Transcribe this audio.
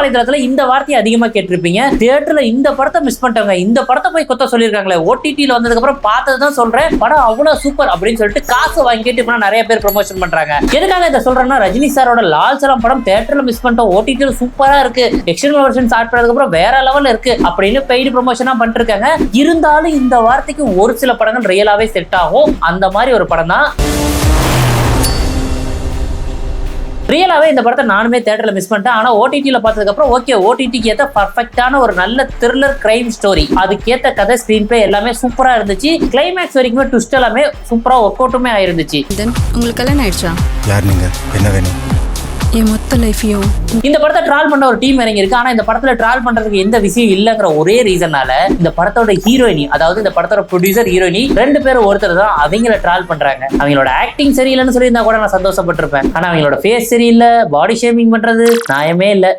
வலைதளத்துல இந்த வார்த்தையை அதிகமா கேட்டிருப்பீங்க. தியேட்டர்ல இந்த படத்தை மிஸ் பண்ணிட்டாங்க, இந்த படத்தை போய் கொத்த சொல்லிருக்காங்களே, ஓடிடில வந்ததுக்கு அப்புறம் பார்த்ததுதான் சொல்றேன், படம் அவ்வளவு சூப்பர் அப்படின்னு சொல்லிட்டு காசு வாங்கிட்டு இப்ப நிறைய பேர் ப்ரமோஷன் பண்றாங்க. எதுக்காக இதை சொல்றேன்னா, ரஜினி சாரோட லால் சலாம் படம் தியேட்டர்ல மிஸ் பண்ணிட்டோம், ஓடிடில சூப்பரா இருக்கு, எக்ஸ்டர்னல் வெர்ஷன் ஸ்டார்ட் பண்ணதுக்கு அப்புறம் வேற லெவல்ல இருக்கு அப்படின்னு பெய்டு ப்ரமோஷனா பண்ணிட்டு இருக்காங்க. இருந்தாலும் இந்த வார்த்தைக்கு ஒரு சில படங்கள் ரியலாவே செட் ஆகும். அந்த மாதிரி ஒரு படம் தான் ரியலாவே. இந்த படத்தை நானுமே தியேட்டர்ல மிஸ் பண்ணிட்டேன். ஆனா ஓடிடில பார்த்ததுக்கு அப்புறம் ஓகே, ஓடிடிக்கு ஏத்த பர்ஃபெக்ட்டான ஒரு நல்ல த்ரில்லர் கிரைம் ஸ்டோரி, அதுக்கேத்த கதை, ஸ்கிரீன் பிளே எல்லாமே சூப்பரா இருந்துச்சு. கிளைமேக்ஸ் வரைக்குமே ட்விஸ்ட் எல்லாமே சூப்பரா ஒர்க் அவுட்டுமே ஆயிருந்துச்சு. உங்களுக்கு கல்யாணம் ஆயிடுச்சா? யார் நீங்க, என்ன வேணும்? என் மொத்த லைஃபையும் இந்த படத்தை ட்ரால் பண்ண ஒரு டீம் இறங்கி இருக்கு. ஆனா இந்த படத்துல ட்ரால் பண்றதுக்கு எந்த விஷயம் இல்லங்கிற ஒரே ரீசனால இந்த படத்தோட ஹீரோயினி, அதாவது இந்த படத்தோட ப்ரொடியூசர் ஹீரோயினி 2 பேரும் ஒருத்தர் தான் அவங்கள ட்ரால் பண்றாங்க. அவங்களோட ஆக்டிங் சரியில்லைன்னு சொல்லியிருந்தா கூட நான் சந்தோஷப்பட்டிருப்பேன். ஆனா அவங்களோட ஃபேஸ் சரியில்லை, பாடி ஷேமிங் பண்றது நியாயமே இல்லை.